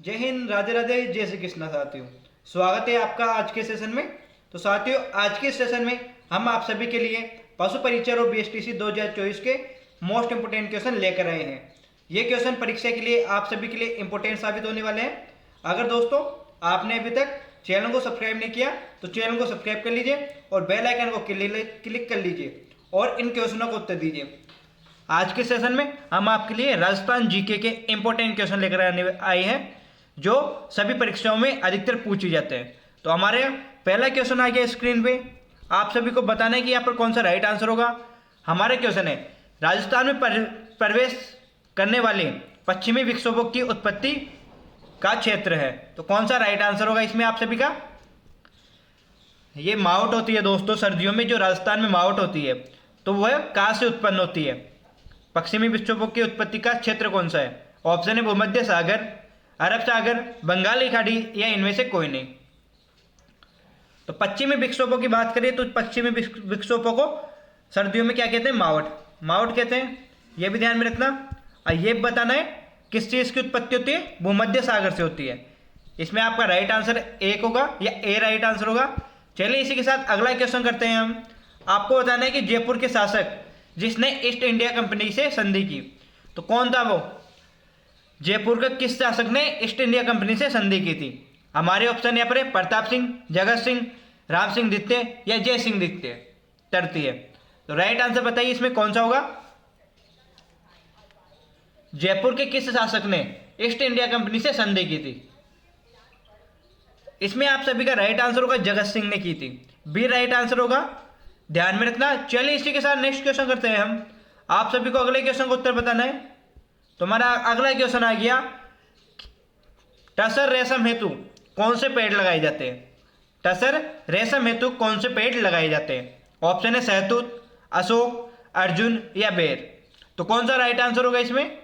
जय हिंद, राधे राधे, जय श्री कृष्णा साथियों। स्वागत है आपका आज के सेशन में। तो साथियों, आज के सेशन में हम आप सभी के लिए पशु परीक्षा और बीएसटीसी 2024 के मोस्ट इंपोर्टेंट क्वेश्चन लेकर आए हैं। ये क्वेश्चन परीक्षा के लिए आप सभी के लिए इंपोर्टेंट साबित होने वाले हैं। अगर दोस्तों आपने अभी तक चैनल को सब्सक्राइब नहीं किया तो चैनल को सब्सक्राइब कर लीजिए और बेल आइकन को क्लिक कर लीजिए और इन क्वेश्चनों को उत्तर दीजिए। आज के सेशन में हम आपके लिए राजस्थान जीके के इंपोर्टेंट क्वेश्चन लेकर आए हैं जो सभी परीक्षाओं में अधिकतर पूछे जाते हैं। तो हमारे पहला क्वेश्चन आ गया स्क्रीन पे। आप सभी को बताना है कि यहाँ पर कौन सा राइट आंसर होगा। हमारा क्वेश्चन है, राजस्थान में प्रवेश करने वाले पश्चिमी विक्षोभों की उत्पत्ति का क्षेत्र है। तो कौन सा राइट आंसर होगा इसमें आप सभी का? ये मावट होती है दोस्तों, सर्दियों में जो राजस्थान में मावट होती है तो वह कहाँ से उत्पन्न होती है? पश्चिमी विक्षोभों की उत्पत्ति का क्षेत्र कौन सा है? ऑप्शन है भूमध्य सागर, अरब सागर, बंगाल की खाड़ी या इनमें से कोई नहीं। तो पश्चिमी विक्षोभों की बात करें तो पश्चिमी विक्षोभों को सर्दियों में क्या कहते हैं? मावट कहते हैं। यह भी ध्यान में रखना। और ये बताना है किस चीज़ की उत्पत्ति होती है? भूमध्य सागर से होती है। इसमें आपका राइट आंसर एक होगा या ए राइट आंसर होगा। चलिए इसी के साथ अगला क्वेश्चन करते हैं हम। आपको बताना है कि जयपुर के शासक जिसने ईस्ट इंडिया कंपनी से संधि की, तो कौन था वो? जयपुर का किस शासक ने ईस्ट इंडिया कंपनी से संधि की थी? हमारे ऑप्शन यहाँ पर है प्रताप सिंह, जगत सिंह, राम सिंह द्वितीय या जय सिंह द्वितीय तृतीय। तो राइट आंसर बताइए इसमें कौन सा होगा? जयपुर के किस शासक ने ईस्ट इंडिया कंपनी से संधि की थी? इसमें आप सभी का राइट आंसर होगा जगत सिंह ने की थी। बी राइट आंसर होगा, ध्यान में रखना। चलिए इसी के साथ नेक्स्ट क्वेश्चन करते हैं हम। आप सभी को अगले क्वेश्चन का उत्तर बताना है। तो हमारा अगला क्वेश्चन आ गया, टसर रेशम हेतु कौन से पेड़ लगाए जाते हैं? टसर रेशम हेतु कौन से पेड़ लगाए जाते हैं? ऑप्शन है सहतूत, अशोक, अर्जुन या बेर। तो कौन सा राइट आंसर होगा इसमें?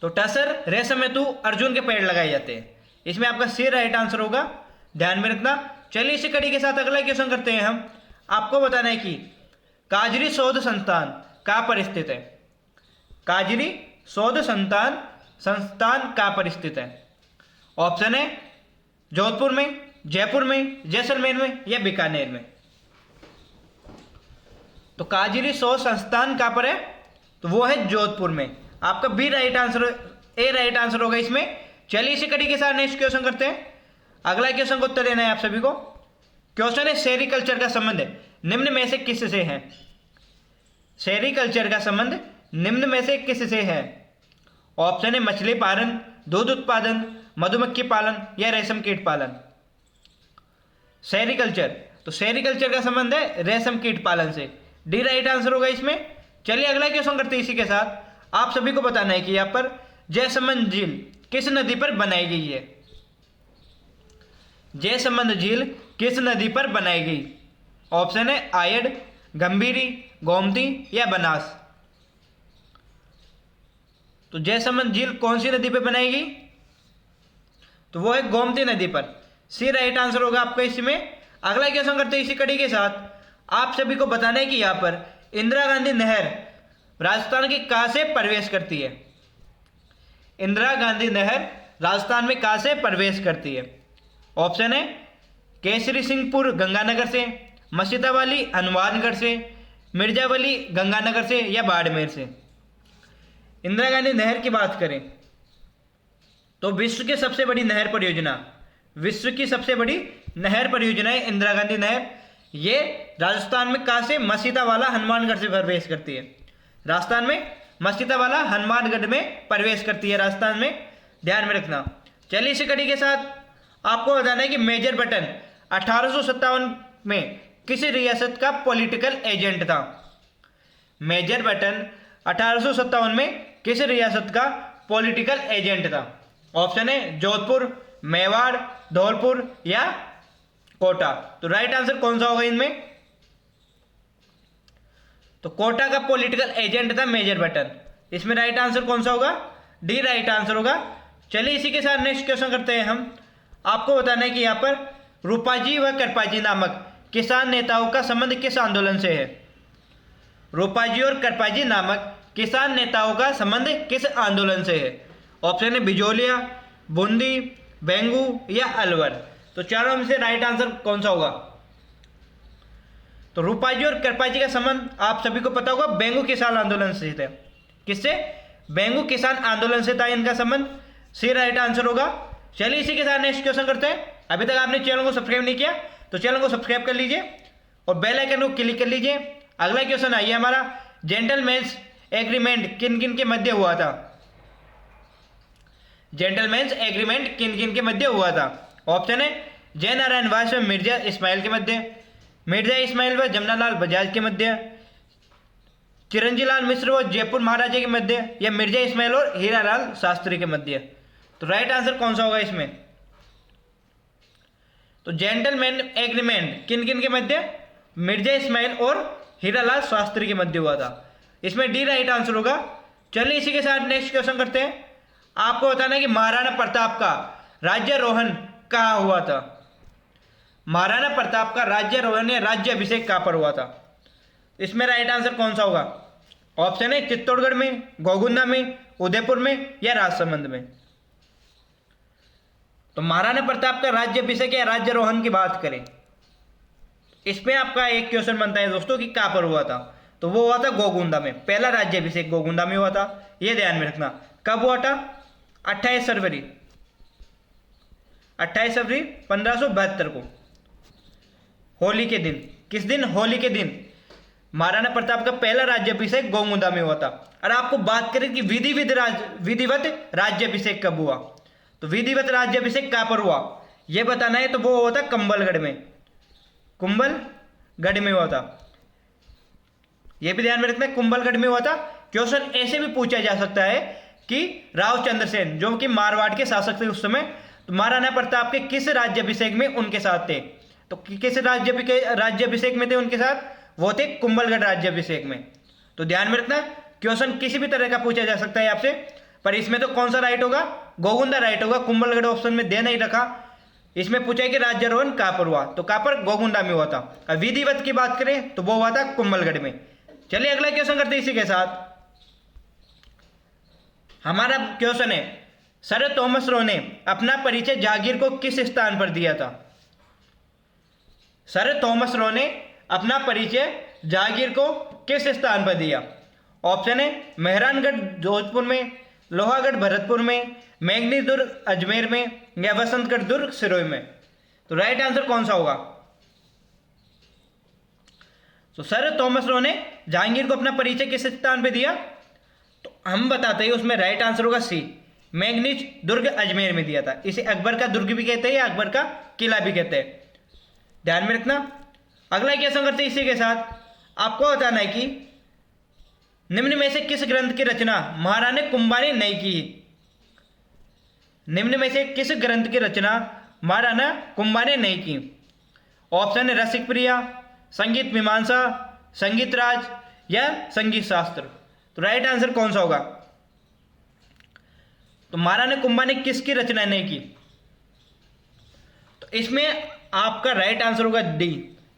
तो टसर रेशम हेतु अर्जुन के पेड़ लगाए जाते हैं। इसमें आपका सी राइट आंसर होगा, ध्यान में रखना। चलिए इसी कड़ी के साथ अगला क्वेश्चन करते हैं हम। आपको बताना है कि काजरी शोध संस्थान कहाँ पर स्थित है? काजरी शोध संस्थान कहाँ पर स्थित है? ऑप्शन है जोधपुर में, जयपुर में, जैसलमेर में या बीकानेर में। तो काजरी शोध संस्थान कहाँ पर है? तो वो है जोधपुर में। आपका बी राइट आंसर, ए राइट आंसर होगा इसमें। चलिए इसी कड़ी के साथ नेक्स्ट क्वेश्चन करते हैं। अगला क्वेश्चन को उत्तर देना है आप सभी को। क्वेश्चन है, सेरीकल्चर का संबंध निम्न में से किससे है? सेरीकल्चर का संबंध निम्न में से किससे है? ऑप्शन है मछली पालन, दूध उत्पादन, मधुमक्खी पालन या रेशम कीट पालन। सेरीकल्चर, तो सेरीकल्चर का संबंध है रेशम कीट पालन से। डी राइट आंसर होगा इसमें। चलिए अगला क्वेश्चन करते हैं इसी के साथ। आप सभी को बताना है कि यहाँ पर जयसमंद झील किस नदी पर बनाई गई है? जयसमंद झील किस नदी पर बनाई गई? ऑप्शन है आयड, गंभीरी, गोमती या बनास। तो जयसमंद झील कौन सी नदी पर बनाई गई? तो वो है गोमती नदी पर। सी राइट आंसर होगा आपका इसमें। अगला क्वेश्चन करते हैं इसी कड़ी के साथ। आप सभी को बताना है कि यहाँ पर इंदिरा गांधी नहर राजस्थान की कहाँ से प्रवेश करती है? इंदिरा गांधी नहर राजस्थान में कहाँ से प्रवेश करती है? ऑप्शन है केसरी सिंहपुर गंगानगर से, मसीतावाली हनुमानगढ़ से, मिर्जावली गंगानगर से या बाड़मेर से। इंदिरा गांधी नहर की बात करें तो विश्व की सबसे बड़ी नहर परियोजना है इंदिरा गांधी नहर। ये राजस्थान में कहाँ से? मसीतावाला हनुमानगढ़ से प्रवेश करती है। राजस्थान में मसीतावाला हनुमानगढ़ में प्रवेश करती है राजस्थान में, ध्यान में रखना। चलिए इसी कड़ी के साथ आपको बताना है कि मेजर बटन 1857 में किस रियासत का पॉलिटिकल एजेंट था? मेजर बटन 1857 में किस रियासत का पॉलिटिकल एजेंट था? ऑप्शन है जोधपुर, मेवाड़, धौलपुर या कोटा। तो राइट आंसर कौन सा होगा इनमें? तो कोटा का पॉलिटिकल एजेंट था मेजर बटन। इसमें राइट आंसर कौन सा होगा? डी राइट आंसर होगा। चलिए इसी के साथ नेक्स्ट क्वेश्चन करते हैं हम। आपको बताना है कि यहाँ पर रूपाजी व कृपाजी नामक किसान नेताओं का संबंध किस आंदोलन से है? रूपाजी और कृपाजी नामक किसान नेताओं का संबंध किस आंदोलन से है? ऑप्शन है बिजोलिया, बूंदी, बेंगू या अलवर। तो चारों में से राइट आंसर कौन सा होगा? तो रूपाजी और करपाजी का संबंध आप सभी को पता होगा, बेंगू किसान आंदोलन से थे। किससे? बेंगू किसान आंदोलन से था इनका संबंध। सी राइट आंसर होगा। चलिए इसी के साथ नेक्स्ट क्वेश्चन करते हैं। अभी तक आपने चैनल को सब्सक्राइब नहीं किया तो चैनल को सब्सक्राइब कर लीजिए और बेल आइकन को क्लिक कर लीजिए। अगला क्वेश्चन आइए हमारा, जेंटलमैन्स एग्रीमेंट किन किन के मध्य हुआ था? जेंटलमैन्स एग्रीमेंट किन किन के मध्य हुआ था? ऑप्शन है जयनारायण वास व मिर्जा इस्माइल के मध्य, मिर्जा इस्माइल व जमनालाल बजाज के मध्य, चिरंजीलाल मिश्र व जयपुर महाराजा के मध्य, या मिर्जा इस्माइल और हीरालाल शास्त्री के मध्य। तो राइट आंसर कौन सा होगा इसमें? तो जेंटलमैन एग्रीमेंट किन किन के मध्य? मिर्जा इस्माइल और हीरालाल शास्त्री के मध्य हुआ था। इसमें डी राइट आंसर होगा। चलिए इसी के साथ नेक्स्ट क्वेश्चन करते हैं। आपको बताना है कि महाराणा प्रताप का राज्यारोहण कहाँ हुआ था? महाराणा प्रताप का राज्यारोहण या राज्याभिषेक कहाँ पर हुआ था? इसमें राइट आंसर कौन सा होगा? ऑप्शन है चित्तौड़गढ़ में, गोगुंदा में, उदयपुर में या राजसमंद में। तो महाराणा प्रताप का राज्याभिषेक या राज्यारोहण की बात करें, इसमें आपका एक क्वेश्चन बनता है दोस्तों कि कहां पर हुआ था? तो वो हुआ था गोगुंदा में। पहला राज्याभिषेक गोगुंदा में हुआ था, ये ध्यान में रखना। कब हुआ था? 28 फरवरी 1572 को, होली के दिन। किस दिन? होली के दिन महाराणा प्रताप का पहला राज्याभिषेक गोगुंदा में हुआ था। और आपको बात करें कि विधिवत राज्याभिषेक कब हुआ, तो विधिवत राज्याभिषेक कहां पर हुआ यह बताना है। तो वो हुआ था कुंभलगढ़ में, कुंभलगढ़ में हुआ था। यह भी ध्यान में रखना है, कुंभलगढ़ में हुआ था। क्वेश्चन ऐसे भी पूछा जा सकता है कि राव चंद्रसेन जो कि मारवाड़ के शासक थे उस समय, तो महाराणा प्रताप के किस राज्याभिषेक में उनके साथ थे? तो किस राज्याभिषेक में थे उनके साथ? वो थे कुंभलगढ़ राज्याभिषेक में। तो ध्यान में रखना, क्वेश्चन किसी भी तरह का पूछा जा सकता है आपसे, पर इसमें तो कौन सा राइट होगा? गोगुंदा राइट होगा। कुंभलगढ़ ऑप्शन में दे नहीं रखा। इसमें पूछा है कि राज्यारोहण कहां पर हुआ, तो कहां पर? गोगुंदा में हुआ था। विधिवत की बात करें तो वो हुआ था कुंभलगढ़ में। चलिए अगला क्वेश्चन करते हैं इसी के साथ। हमारा क्वेश्चन है, सर थॉमस रो ने अपना परिचय जहांगीर को किस स्थान पर दिया था? सर थॉमस रो ने अपना परिचय जहांगीर को किस स्थान पर दिया? ऑप्शन है मेहरानगढ़ जोधपुर में, लोहागढ़ भरतपुर में, मेघनी दुर्ग अजमेर में या वसंतगढ़ दुर्ग सिरोही में। तो राइट आंसर कौन सा होगा? तो सर थॉमस रो ने जहांगीर को अपना परिचय किस स्थान पे दिया? तो हम बताते हैं उसमें राइट आंसर होगा सी, मेघनीज दुर्ग अजमेर में दिया था। इसे अकबर का दुर्ग भी कहते हैं या अकबर का किला भी कहते हैं, ध्यान में रखना। अगला क्वेश्चन करते हैं इसी के साथ। आपको बताना है कि निम्न में से किस ग्रंथ की रचना महाराणा कुंभा ने नहीं की? निम्न में से किस ग्रंथ की रचना महाराणा कुंभा ने नहीं की? ऑप्शन है रसिक प्रिया, संगीत मीमांसा, संगीत राज या संगीत शास्त्र। तो राइट आंसर कौन सा होगा? तो महाराणा कुंभा ने किसकी रचना नहीं की? तो इसमें आपका राइट आंसर होगा डी,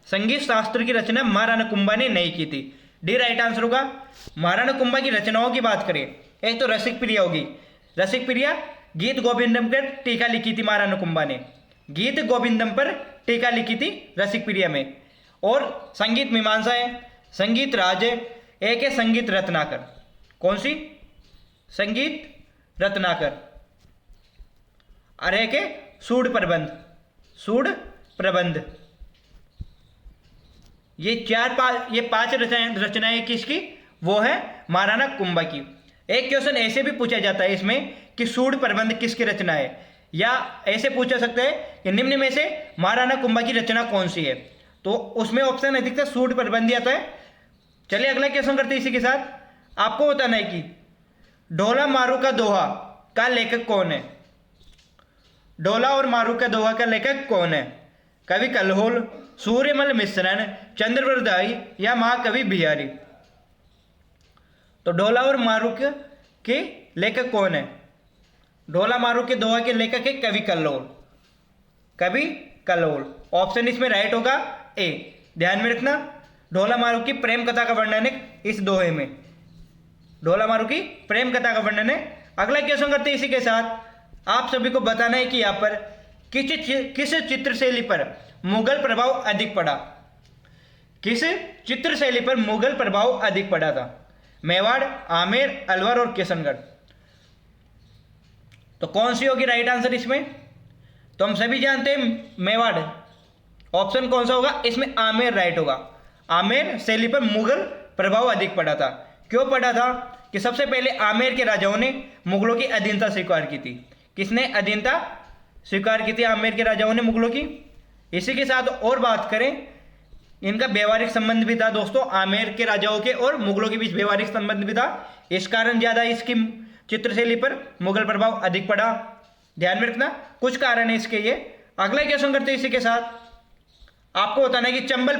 संगीत शास्त्र की रचना महाराणा कुंभा ने नहीं की थी। डी राइट आंसर होगा। महाराणा कुंभा की रचनाओं की बात करें, एक तो रसिक प्रिया होगी। रसिक प्रिया गीत गोविंदम पर टीका लिखी थी महाराणा कुंभा ने, गीत गोविंदम पर टीका लिखी थी रसिक प्रिया में। और संगीत मीमांसा है, संगीत राज है, एक है संगीत रत्नाकर। कौन सी? संगीत रत्नाकर। और एक है सूड प्रबंध, सूड प्रबंध। ये पांच रचनाएं किसकी? वो है महाराणा कुंभा की। एक क्वेश्चन ऐसे भी पूछा जाता है इसमें कि सूड प्रबंध किसकी रचना है, या ऐसे पूछा सकता है कि निम्न में से महाराणा कुंभा की रचना कौन सी है, तो उसमें ऑप्शन अधिकतर सूड प्रबंध आता है। चलिए अगला क्वेश्चन करते हैं इसी के साथ। आपको बताना है कि ढोला मारू का दोहा का लेखक कौन है? ढोला और मारू का दोहा का लेखक कौन है? कवि कलहोल, सूर्यमल मिश्रण, चंद्रवरदाई या महाकवि बिहारी। तो ढोला और मारू के लेखक कौन है? ढोला मारू के दोहा के लेखक है कवि कल्लोल, कवि कल्लोल। ऑप्शन इसमें राइट होगा ए। ध्यान में रखना, ढोला मारू की प्रेम कथा का वर्णन है इस दोहे में, ढोला मारू की प्रेम कथा का वर्णन है अगला क्वेश्चन करते हैं इसी के साथ। आप सभी को बताना है कि यहाँ पर किस चित्रशैली पर मुगल प्रभाव अधिक पड़ा। किस चित्रशैली पर मुगल प्रभाव अधिक पड़ा था? मेवाड़, आमेर, अलवर और किशनगढ़। तो कौन सी होगी राइट आंसर इसमें? तो हम सभी जानते हैं मेवाड़। ऑप्शन कौन सा होगा इसमें? आमेर राइट होगा। आमेर शैली पर मुगल प्रभाव अधिक पड़ा था। क्यों पड़ा था? कि सबसे पहले आमेर के राजाओं ने मुगलों की अधीनता स्वीकार की थी। किसने अधीनता स्वीकार की थी? आमेर के राजाओं ने मुगलों की। इसी के साथ और बात करें, इनका व्यवहारिक संबंध भी था दोस्तों, आमेर के राजाओं के और मुगलों के बीच व्यवहारिक संबंध भी था। इस कारण ज्यादा इसकी चित्रशैली पर मुगल प्रभाव अधिक पड़ा। ध्यान में रखना, कुछ कारण है इसके ये। अगला क्वेश्चन करते हैं इसी के साथ। आपको बताना है कि चंबल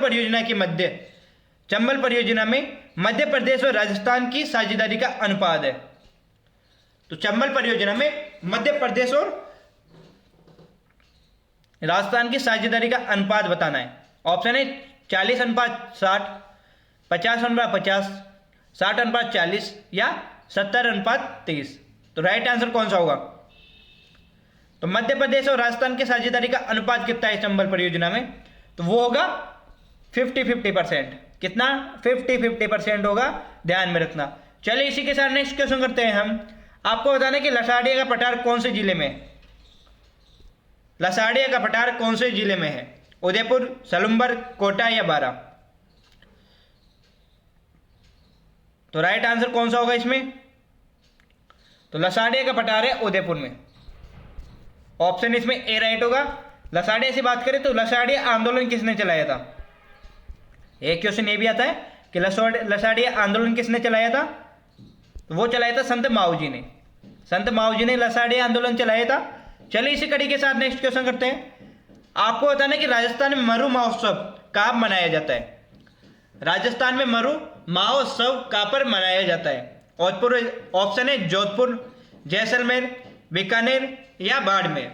परियोजना में मध्य प्रदेश और राजस्थान की साझेदारी का अनुपात है। तो चंबल परियोजना में मध्य प्रदेश और राजस्थान की साझेदारी का अनुपात बताना है। ऑप्शन है 40:60, 50:50, 60:40 या 70:30। तो राइट आंसर कौन सा होगा? तो मध्य प्रदेश और राजस्थान के साझेदारी का अनुपात कितना है चंबल परियोजना में? तो वो होगा 50-50%। कितना? 50-50% होगा। ध्यान में रखना। चलिए इसी के साथ नेक्स्ट क्वेश्चन करते हैं हम। आपको बताना है कि लसाड़िया का पठार कौन से जिले में है? लसाड़िया का पठार कौन से जिले में है? उदयपुर, सलुम्बर, कोटा या बारा? तो राइट आंसर कौन सा होगा इसमें? तो लसाड़िया का पठार है उदयपुर में। ऑप्शन इसमें ए राइट होगा। लसाड़िया से बात करें तो लसाड़िया आंदोलन किसने चलाया था? एक क्वेश्चन ये भी आता है कि लसाड़िया आंदोलन किसने चलाया था? तो वो चलाया था संत माऊजी ने। संत माऊजी ने लसाड़िया आंदोलन चलाया था। चलिए इसी कड़ी के साथ नेक्स्ट क्वेश्चन करते हैं। आपको बताना है कि राजस्थान में मरु महोत्सव कहाँ मनाया जाता है? राजस्थान में मरु महोत्सव कहाँ पर मनाया जाता है? ऑप्शन है जोधपुर, जैसलमेर, बीकानेर या बाड़मेर।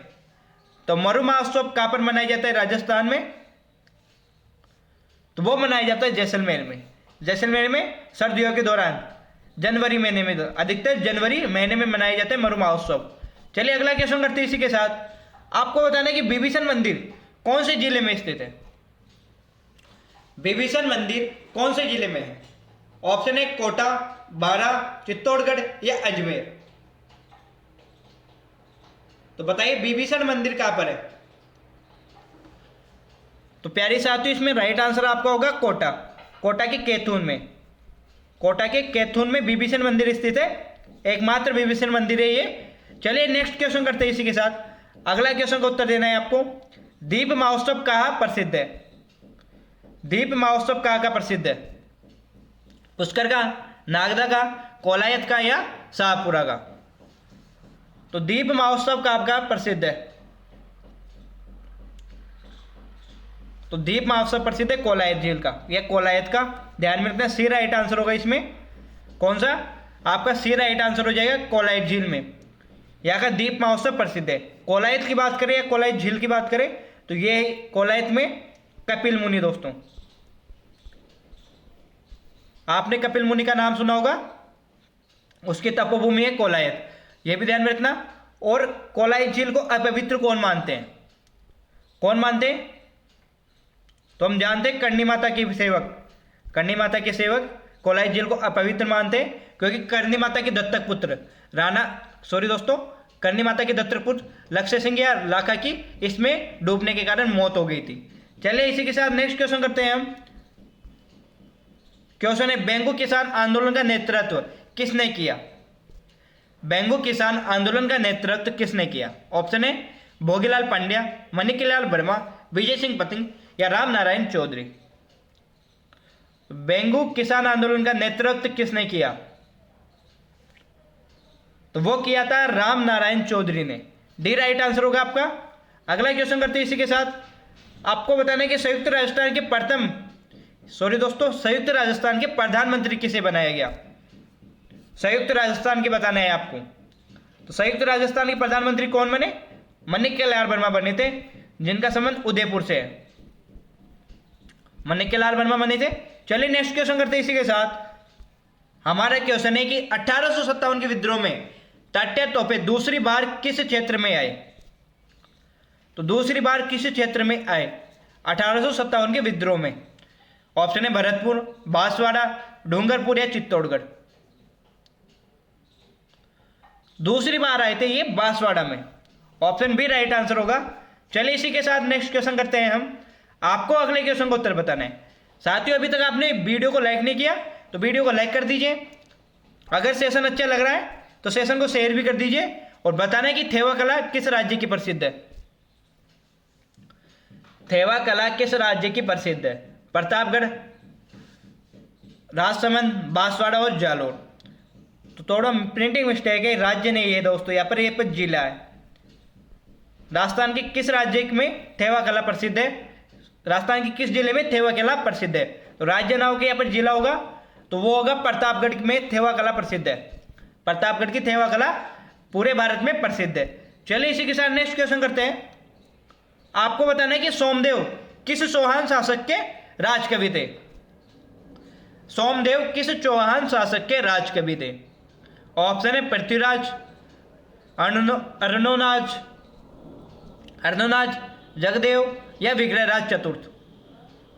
तो मरु महोत्सव कहाँ पर मनाया जाता है राजस्थान में? तो वो मनाया जाता है जैसलमेर में। जैसलमेर में सर्दियों के दौरान जनवरी महीने में, अधिकतर जनवरी महीने में मनाया जाता है मरु महोत्सव। चलिए अगला क्वेश्चन करते हैं इसी के साथ। आपको बताना है कि विभीषण मंदिर कौन से जिले में स्थित है? विभीषण मंदिर कौन से जिले में है? ऑप्शन है कोटा, बारा, चित्तौड़गढ़ या अजमेर। तो बताइए विभीषण मंदिर कहां पर है? तो प्यारे साथियों इसमें राइट आंसर आपका होगा कोटा। कोटा के कैथून में। कोटा के कैथून में विभीषण मंदिर स्थित है। एकमात्र विभीषण मंदिर है ये। चलिए नेक्स्ट क्वेश्चन करते हैं इसी के साथ। अगला क्वेश्चन का उत्तर देना है आपको। दीप महोत्सव कहाँ प्रसिद्ध है? दीप महोत्सव कहाँ का प्रसिद्ध है? पुष्कर का, नागदा का, कोलायत का या शाहपुरा का? तो दीप महोत्सव कहाँ का प्रसिद्ध है? तो दीप महोत्सव प्रसिद्ध है कोलायत झील का या कोलायत का। ध्यान में रखना, सी राइट आंसर होगा इसमें। कौन सा? आपका सी राइट आंसर हो जाएगा, कोलायत झील में यहाँ का दीप महोत्सव प्रसिद्ध है। कोलायत की बात करें या कोलायत झील की बात करें तो ये कोलायत में कपिल मुनि। दोस्तों आपने कपिल मुनि का नाम सुना होगा, उसकी तपोभूमि है कोलायत, यह भी ध्यान में रखना। और कोलायत झील को अपवित्र कौन मानते हैं? कौन मानते हैं? तो हम जानते हैं करणी माता के सेवक। करणी माता के सेवक कोलायत झील को अपवित्र मानते हैं क्योंकि करणी माता के दत्तक पुत्र करणी माता के दत्तक पुत्र लक्ष्य सिंह या लाखा की इसमें डूबने के कारण मौत हो गई थी। चलिए इसी के साथ नेक्स्ट क्वेश्चन करते हैं हम। क्वेश्चन है बेंगू किसान आंदोलन का नेतृत्व किसने किया? बेंगू किसान आंदोलन का नेतृत्व किसने किया? ऑप्शन है भोगीलाल पांड्या, मणिकलाल वर्मा, विजय सिंह पतिंग या राम नारायण चौधरी। बेंगू किसान आंदोलन का नेतृत्व किसने किया? तो वो किया था राम नारायण चौधरी ने। डी राइट आंसर होगा आपका। अगला क्वेश्चन करते हैं इसी के साथ। आपको बताना है कि संयुक्त राजस्थान के प्रधानमंत्री किसे बनाया गया? संयुक्त राजस्थान के बताना है आपको। तो संयुक्त राजस्थान के प्रधानमंत्री कौन बने? मणिकलाल वर्मा बने थे, जिनका संबंध उदयपुर से है। मणिकलाल वर्मा बने थे। चलिए नेक्स्ट क्वेश्चन करते हैं इसी के साथ। हमारा क्वेश्चन है कि 1857 के विद्रोह में तटीय तोपें दूसरी बार किस क्षेत्र में आए? तो दूसरी बार किस क्षेत्र में आए? 1857 के विद्रोह में। ऑप्शन है भरतपुर, बांसवाड़ा, डूंगरपुर या चित्तौड़गढ़। दूसरी बार आए थे ये बांसवाड़ा में। ऑप्शन बी राइट आंसर होगा। चलिए इसी के साथ नेक्स्ट क्वेश्चन करते हैं हम। आपको अगले क्वेश्चन का उत्तर बताना है। साथियों अभी तक आपने वीडियो को लाइक नहीं किया तो वीडियो को लाइक कर दीजिए। अगर सेशन अच्छा लग रहा है तो सेशन को शेयर भी कर दीजिए और बताना है कि थेवा कला किस राज्य की प्रसिद्ध है। थेवा कला किस राज्य की प्रसिद्ध है? प्रतापगढ़, राजसमंद, बांसवाड़ा और जालौर। तो थोड़ा प्रिंटिंग मिस्टेक है, राज्य नहीं है दोस्तों, यहाँ पर ये पर जिला है। राजस्थान के किस राज्य में थेवा कला प्रसिद्ध है? राजस्थान के किस जिले में थेवा कला प्रसिद्ध है? तो राज्य ना होगा, यहाँ पर जिला होगा, तो वो होगा प्रतापगढ़ में थेवा कला प्रसिद्ध है। प्रतापगढ़ की थेवा कला पूरे भारत में प्रसिद्ध है। चलिए इसी के साथ नेक्स्ट क्वेश्चन करते हैं। आपको बताना है कि सोमदेव किस चौहान शासक के राजकवि थे? सोमदेव किस चौहान शासक के राजकवि थे? ऑप्शन है पृथ्वीराज, अर्णोनाज, जगदेव या विग्रहराज चतुर्थ।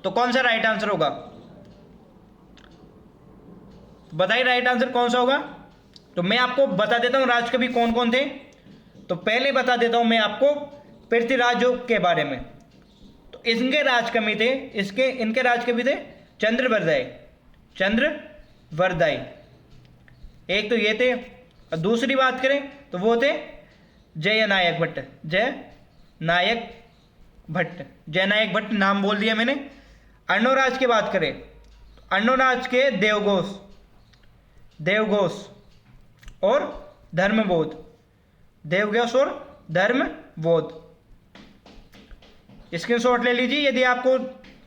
तो कौन सा राइट आंसर होगा? बताइए राइट आंसर कौन सा होगा। तो मैं आपको बता देता हूं राजकवि कौन कौन थे। तो पहले बता देता हूं मैं आपको पृथ्वीराजों के बारे में। तो इनके राजकवि थे, इनके राजकवि थे चंद्रवरदाई। एक तो ये थे, और दूसरी बात करें तो वो थे जयनायक भट्ट, नाम बोल दिया मैंने। अर्णोराज की बात करें, अर्णोराज के देवघोष और धर्मबोध। स्क्रीनशॉट ले लीजिए यदि आपको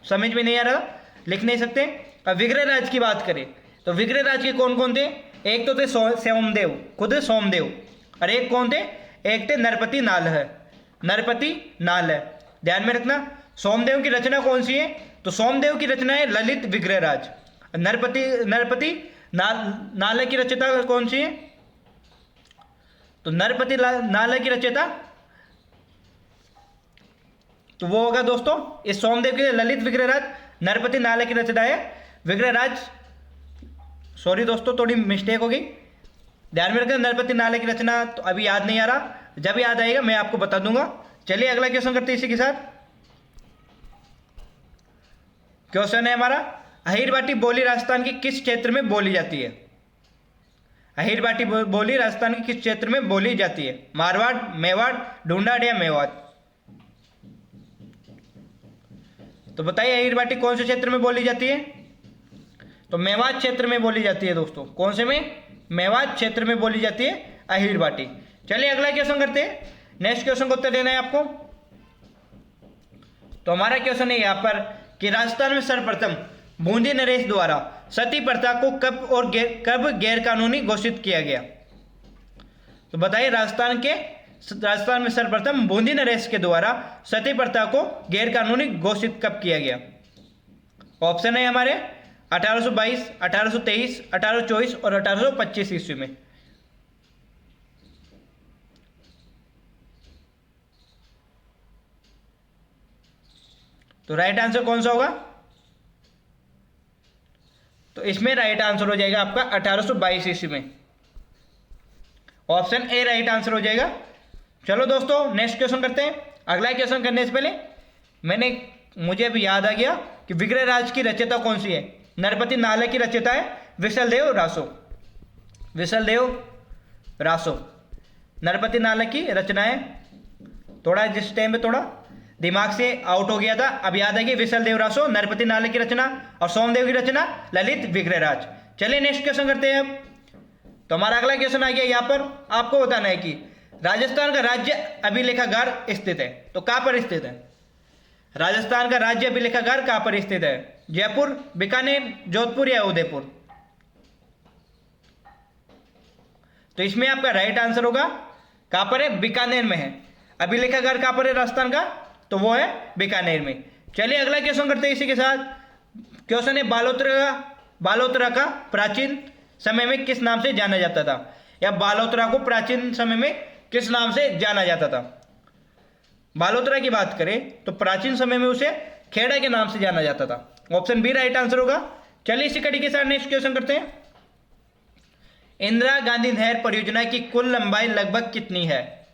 समझ में नहीं आ रहा, लिख नहीं सकते। अब विग्रहराज की बात करें तो विग्रहराज के कौन कौन थे? एक तो थे सोमदेव, खुद सोमदेव, और एक कौन थे? एक थे नरपति नाल है। ध्यान में रखना। सोमदेव की रचना कौन सी है? तो सोमदेव की रचना है ललित विग्रहराज। नरपति नाल की रचना कौन सी है? तो नरपति नाल की रचयिता तो वो होगा दोस्तों इस सोमदेव के ललित विग्रहराज। नरपति नाल की रचना है विग्रहराज। सॉरी दोस्तों थोड़ी मिस्टेक हो गई, ध्यान में रखना। नरपति नाल की रचना तो अभी याद नहीं आ रहा, जब याद आएगा मैं आपको बता दूंगा। चलिए अगला क्वेश्चन करते हैं इसी के साथ। क्वेश्चन है हमारा, अहिरबाटी बोली राजस्थान के किस क्षेत्र में बोली जाती है? अहिरबाटी बोली राजस्थान के किस क्षेत्र में बोली जाती है? मारवाड़, मेवाड़, ढूंढाड़ या मेवात। तो बताइए अहिरबाटी कौन से क्षेत्र में बोली जाती है? तो मेवात क्षेत्र में बोली जाती है दोस्तों। कौन से में? मेवात क्षेत्र में बोली जाती है अहिरबाटी। चलिए अगला क्वेश्चन करते हैं। नेक्स्ट क्वेश्चन को उत्तर देना है आपको। तो हमारा क्वेश्चन है यहाँ पर कि राजस्थान में सर्वप्रथम बूंदी नरेश द्वारा सती प्रथा को कब गैर कानूनी घोषित किया गया? तो बताइए राजस्थान में सर्वप्रथम बूंदी नरेश के द्वारा सती प्रथा को गैर कानूनी घोषित कब किया गया? ऑप्शन है हमारे 1822, 1823, 1824 और 1825 ईस्वी में। तो राइट आंसर कौन सा होगा? तो इसमें राइट आंसर हो जाएगा आपका 1822 ईस्वी में। ऑप्शन ए राइट आंसर हो जाएगा। चलो दोस्तों नेक्स्ट क्वेश्चन करते हैं। अगला क्वेश्चन करने से पहले मुझे अभी याद आ गया कि विग्रहराज की रचयिता कौन सी है? नरपति नाल की रचयिता है विशलदेव रासो। नरपति नाल की रचना है। थोड़ा जिस टाइम पे थोड़ा दिमाग से आउट हो गया था, अब याद है कि विशलदेव रासो, नरपति नाल की रचना और सोमदेव की रचना ललित विग्रहराज। चलिए नेक्स्ट क्वेश्चन करते हैं अब। तो हमारा अगला क्वेश्चन आ गया यहाँ पर। आपको बताना है कि राजस्थान का राज्य अभिलेखागार स्थित है, तो कहां पर स्थित है? राजस्थान का राज्य अभिलेखागार कहां पर स्थित है? जयपुर, बीकानेर, जोधपुर या उदयपुर। तो इसमें आपका राइट आंसर होगा कहां पर है? बीकानेर में है। अभिलेखागार कहां पर है राजस्थान का? तो वो है बीकानेर में। चलिए अगला क्वेश्चन करते हैं इसी के साथ। क्वेश्चन है बालोतरा का प्राचीन समय में किस नाम से जाना जाता था? या बालोतरा को प्राचीन समय में किस नाम से जाना जाता था? बालोतरा की बात करें तो प्राचीन समय में उसे खेड़ा के नाम से जाना जाता था। ऑप्शन बी राइट आंसर होगा। चलिए इसी कड़ी के साथ नेक्स्ट क्वेश्चन करते हैं। इंदिरा गांधी नहर परियोजना की कुल लंबाई लगभग कितनी है?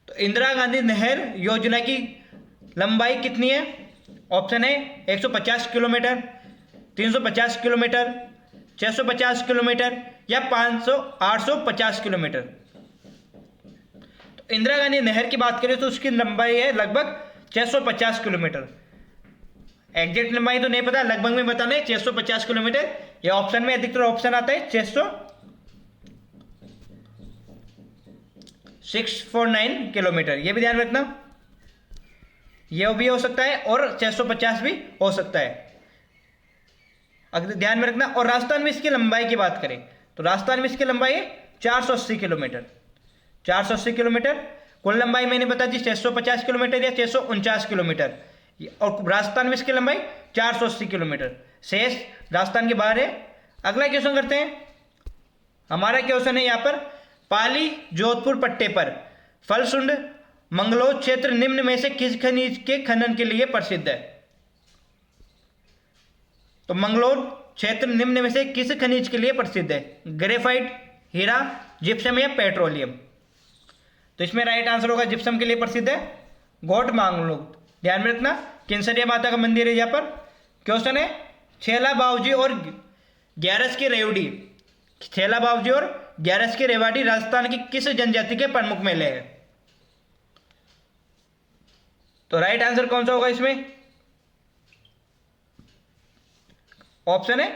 तो इंदिरा गांधी नहर योजना की लंबाई कितनी है? ऑप्शन है 150 किलोमीटर, 350 किलोमीटर, 650 किलोमीटर या 850 किलोमीटर। तो इंदिरा गांधी नहर की बात करें तो उसकी लंबाई है लगभग 650 किलोमीटर। एग्जैक्ट लंबाई तो नहीं पता, लगभग में बताना है 650 किलोमीटर। या ऑप्शन में अधिकतर ऑप्शन आता है 649 किलोमीटर, ये भी ध्यान रखना। ये भी हो सकता है और 650 भी हो सकता है, अगर ध्यान में रखना। और राजस्थान में इसकी लंबाई की बात करें तो राजस्थान में इसकी लंबाई है 480 किलोमीटर। 480 किलोमीटर कुल लंबाई मैंने बता दी 650 किलोमीटर या 649 किलोमीटर, और राजस्थान में इसकी लंबाई 480 किलोमीटर। शेष राजस्थान के बाहर है। अगला क्वेश्चन करते हैं। हमारा क्वेश्चन है यहाँ पर, पाली जोधपुर पट्टे पर फलसुंड मंगलोर क्षेत्र निम्न में से किस खनिज के खनन के लिए प्रसिद्ध है? तो मंगलोर क्षेत्र निम्न में से किस खनिज के लिए प्रसिद्ध है? ग्रेफाइट, हीरा, जिप्सम या पेट्रोलियम? तो इसमें राइट आंसर होगा जिप्सम के लिए प्रसिद्ध है घोट मांगलो। ध्यान में रखना, किंसरिया माता का मंदिर है यहाँ पर। क्वेश्चन है, छेला बावजी और ग्यारस की रेवड़ी, छेला बावजी और ग्यारस की रेवाड़ी राजस्थान की किस जनजाति के प्रमुख मेले हैं? तो राइट आंसर कौन सा होगा इसमें? ऑप्शन है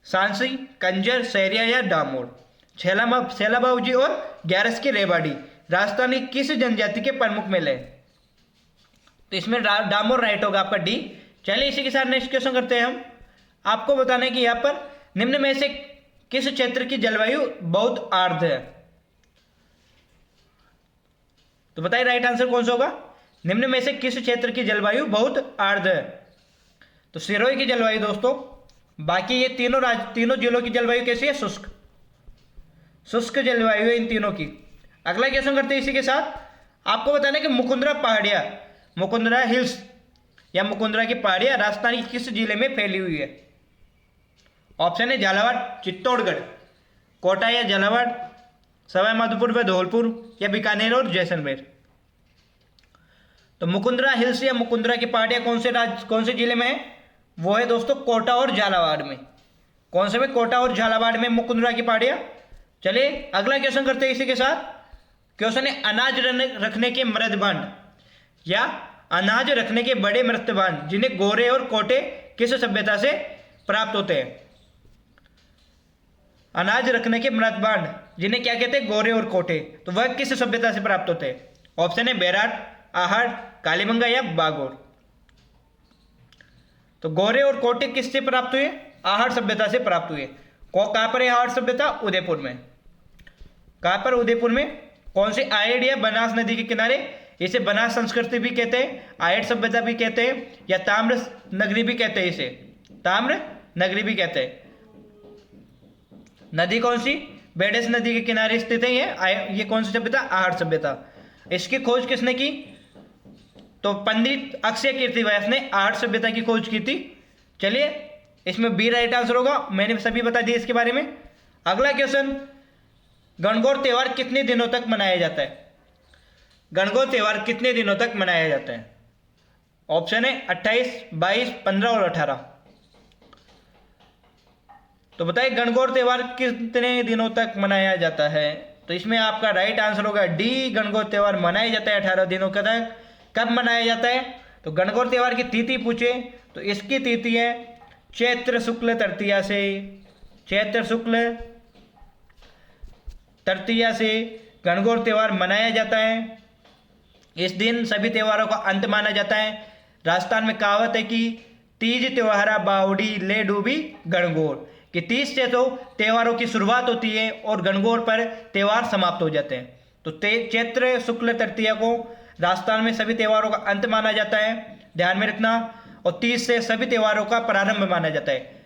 सांसी, कंजर, सहरिया या डामोर। छेला बावजी और ग्यारस की रेवाड़ी राजस्थान की किस जनजाति के प्रमुख मेले हैं? तो इसमें डामोर राइट होगा आपका डी। चलिए इसी के साथ नेक्स्ट क्वेश्चन करते हैं हम। आपको बताना है कि यहाँ पर निम्न में से किस क्षेत्र की जलवायु बहुत आर्द्र है? तो बताइए राइट आंसर कौन सा होगा? निम्न में से किस क्षेत्र की जलवायु बहुत आर्द्र है? तो सिरोही की जलवायु दोस्तों। बाकी ये तीनों जिलों की जलवायु कैसी है? शुष्क जलवायु है इन तीनों की। अगला क्वेश्चन करते हैं इसी के साथ। आपको बताना है कि मुकुंदरा पहाड़ियां, मुकुंदरा हिल्स या मुकुंदरा की पहाड़ियां राजस्थान की किस जिले में फैली हुई है? ऑप्शन है झालावाड़, चित्तौड़गढ़, कोटा या झालावाड़, सवाई माधोपुर व धौलपुर या बीकानेर और जैसलमेर। तो मुकुंदरा हिल्स या मुकुंदरा की पहाड़ियां कौन से जिले में है? वो है दोस्तों कोटा और झालावाड़ में। कौन से में? कोटा और झालावाड़ में मुकुंदरा की पहाड़ियां। चलिए अगला क्वेश्चन करते हैं इसी के साथ। क्वेश्चन है, अनाज रखने के मृदबांड या अनाज रखने के बड़े मृदबांड जिन्हें गोरे और कोटे किस सभ्यता से प्राप्त होते हैं? अनाज रखने के मृदबांड जिन्हें क्या कहते हैं? गोरे और कोटे। तो वह किस सभ्यता से प्राप्त होते हैं? ऑप्शन है बेराट, आहड़, कालीबंगा या बागोर। तो गोरे और कोटे किससे प्राप्त हुए? आहड़ सभ्यता से प्राप्त हुए। कहां पर है आहड़ सभ्यता? उदयपुर में। कहां पर? उदयपुर में। कौन से? आयड या बनास नदी के किनारे। इसे बनास संस्कृति भी कहते हैं, आयड सभ्यता भी कहते हैं, या ताम्र नगरी भी कहते हैं। इसे ताम्र नगरी भी कहते हैं। नदी कौन सी? बेडस नदी के किनारे स्थित है ये कौन सी सभ्यता? आहड़ सभ्यता। इसकी खोज किसने की? तो पंडित अक्षय कीर्तिव्यास ने आहड़ सभ्यता की खोज की थी। चलिए इसमें बी राइट आंसर होगा, मैंने सभी बता दिए इसके बारे में। अगला क्वेश्चन, गणगौर त्यौहार कितने दिनों तक मनाया जाता है? गणगौर त्यौहार कितने दिनों तक मनाया जाता है? ऑप्शन है 28, 22, 15 और 18। तो बताइए गणगौर त्यौहार कितने दिनों तक मनाया जाता है? तो इसमें आपका राइट आंसर होगा डी, गणगौर त्यौहार मनाया जाता है 18 दिनों तक। कब मनाया जाता है? तो गणगौर त्यौहार की तिथि पूछे तो इसकी तिथि है चैत्र शुक्ल तृतीया से। चैत्र शुक्ल तृतीया से गणगौर त्यौहार मनाया जाता है। इस दिन सभी त्योहारों का अंत माना जाता है। राजस्थान में कहावत है कि तीज त्योहारा बावड़ी ले डूबी गणगौर, कि तीज से तो त्योहारों की शुरुआत होती है और गणगौर पर त्यौहार समाप्त हो जाते हैं। तो चैत्र शुक्ल तृतीया को राजस्थान में सभी त्योहारों का अंत माना जाता है, ध्यान में रखना। और तीज से सभी त्योहारों का प्रारंभ माना जाता है।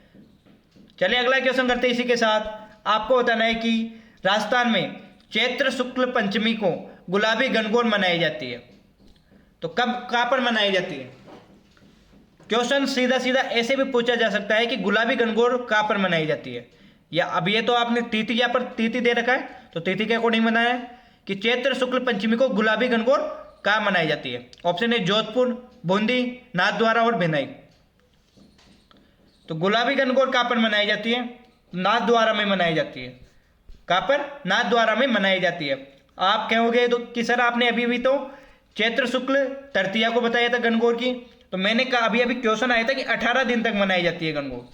चलिए अगला क्वेश्चन करते हैं इसी के साथ। आपको बताना है कि राजस्थान में चैत्र शुक्ल पंचमी को गुलाबी गणगौर मनाई जाती है। तो कब कहाँ पर मनाई जाती है? क्वेश्चन सीधा सीधा ऐसे भी पूछा जा सकता है कि गुलाबी गणगौर कहाँ पर मनाई जाती है, या अब ये तो आपने तिथि यहाँ पर तिथि दे रखा है, तो तिथि के अकॉर्डिंग बनाया है कि चैत्र शुक्ल पंचमी को गुलाबी गणगौर कहाँ मनाई जाती है। ऑप्शन ए जोधपुर, बूंदी, नाथद्वारा और भिलाई। तो गुलाबी गणगौर कहाँ पर मनाई जाती है? नाथद्वारा में मनाई जाती है। कहाँ पर? नाथद्वारा में मनाई जाती है। आप कहोगे तो कि सर आपने अभी भी तो चैत्र शुक्ल तृतीया को बताया था गणगौर की, तो मैंने कहा अभी अभी क्वेश्चन आया था कि 18 दिन तक मनाई जाती है गणगौर,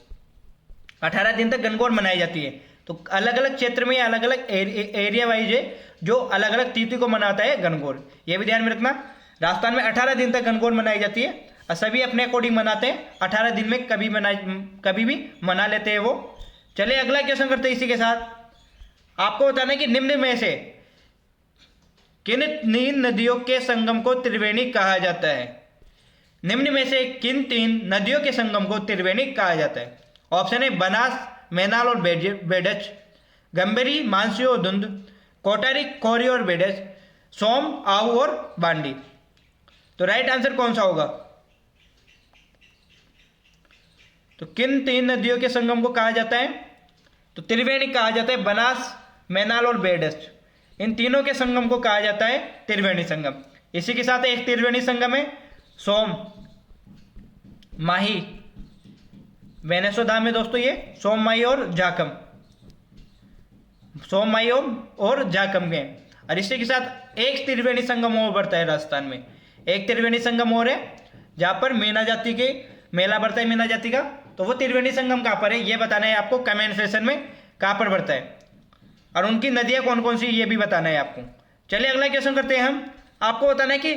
18 दिन तक गणगौर मनाई जाती है। तो अलग अलग क्षेत्र में अलग अलग एरिया वाइज है जो अलग अलग तिथि को मनाता है गणगौर, ये भी ध्यान में रखना। राजस्थान में 18 दिन तक गणगौर मनाई जाती है और सभी अपने अकॉर्डिंग मनाते हैं, 18 दिन में कभी भी मना लेते हैं वो। चलिए अगला क्वेश्चन करते हैं इसी के साथ। आपको बताना है कि निम्न में से किन तीन नदियों के संगम को त्रिवेणी कहा जाता है? निम्न में से किन तीन नदियों के संगम को त्रिवेणी कहा जाता है? ऑप्शन है बनास, मैनाल और बेडच, गंभीरी, मानसी और धुंध, कोटारी, खोरी और बेडच, सोम, आहू और बांडी। तो राइट आंसर कौन सा होगा? तो किन तीन नदियों के संगम को कहा जाता है? तो त्रिवेणी कहा जाता है। बनास, मैनाल और बेडच, इन तीनों के संगम को कहा जाता है त्रिवेणी संगम। इसी के साथ एक त्रिवेणी संगम है सोम माही, वेनेसो धाम में दोस्तों, ये सोम माही और जाखम, सोम माही और जाखम के। और इसी के साथ एक त्रिवेणी संगम और बढ़ता है राजस्थान में, एक त्रिवेणी संगम और है जहाँ पर मीना जाति के मेला बढ़ता है, मीना जाति का। तो वो त्रिवेणी संगम कहाँ पर है ये बताना है आपको कमेंट सेक्शन में, कहाँ पर बढ़ता है और उनकी नदियाँ कौन कौन सी ये भी बताना है आपको। चलिए अगला क्वेश्चन करते हैं हम। आपको बताना है कि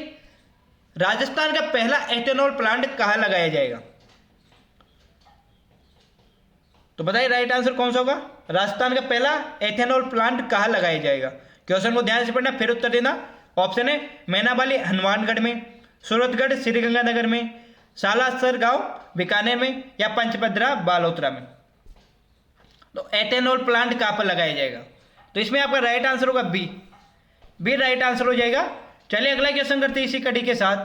राजस्थान का पहला एथेनॉल प्लांट कहाँ लगाया जाएगा? तो बताइए राइट आंसर कौन सा होगा? राजस्थान का पहला एथेनॉल प्लांट कहाँ लगाया जाएगा? क्वेश्चन को ध्यान से पढ़ना, फिर उत्तर देना। ऑप्शन है मैनाबाली हनुमानगढ़ में, सूरतगढ़ श्रीगंगानगर में, सालासर गांव बीकानेर में, या पंचभद्रा बालोतरा में। तो एथेनॉल प्लांट कहाँ पर लगाया जाएगा? तो इसमें आपका राइट आंसर होगा बी राइट आंसर हो जाएगा। चलिए अगला क्वेश्चन करते हैं इसी कड़ी के साथ।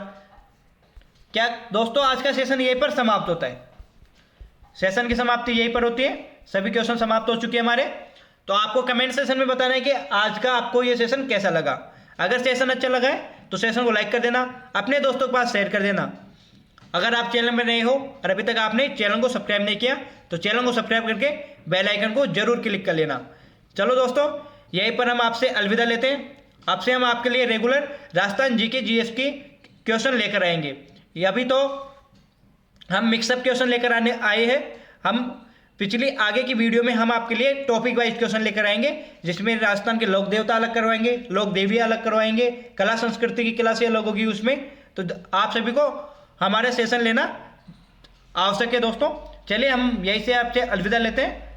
क्या दोस्तों आज का सेशन यहीं पर समाप्त होता है? सेशन की समाप्ति यहीं पर होती है, सभी क्वेश्चन समाप्त हो चुके हैं हमारे। तो आपको कमेंट सेशन में बताना है कि आज का आपको ये सेशन कैसा लगा। अगर सेशन अच्छा लगा है तो सेशन को लाइक कर देना, अपने दोस्तों के पास शेयर कर देना। अगर आप चैनल में नए हो और अभी तक आपने चैनल को सब्सक्राइब नहीं किया तो चैनल को सब्सक्राइब करके बेल आइकन को जरूर क्लिक कर लेना। चलो दोस्तों यहीं पर हम आपसे अलविदा लेते हैं। आपसे हम आपके लिए रेगुलर राजस्थान जीके जीएस की क्वेश्चन लेकर आएंगे। ये अभी तो हम मिक्सअप क्वेश्चन लेकर आए हैं। हम पिछली आगे की वीडियो में हम आपके लिए टॉपिक वाइज क्वेश्चन लेकर आएंगे, जिसमें राजस्थान के लोक देवता अलग करवाएंगे, लोक देवियाँ अलग करवाएंगे, कला संस्कृति की क्लासें अलग होगी उसमें। तो आप सभी को हमारे सेशन लेना आवश्यक है दोस्तों। चलिए हम यहीं से आपसे अलविदा लेते हैं।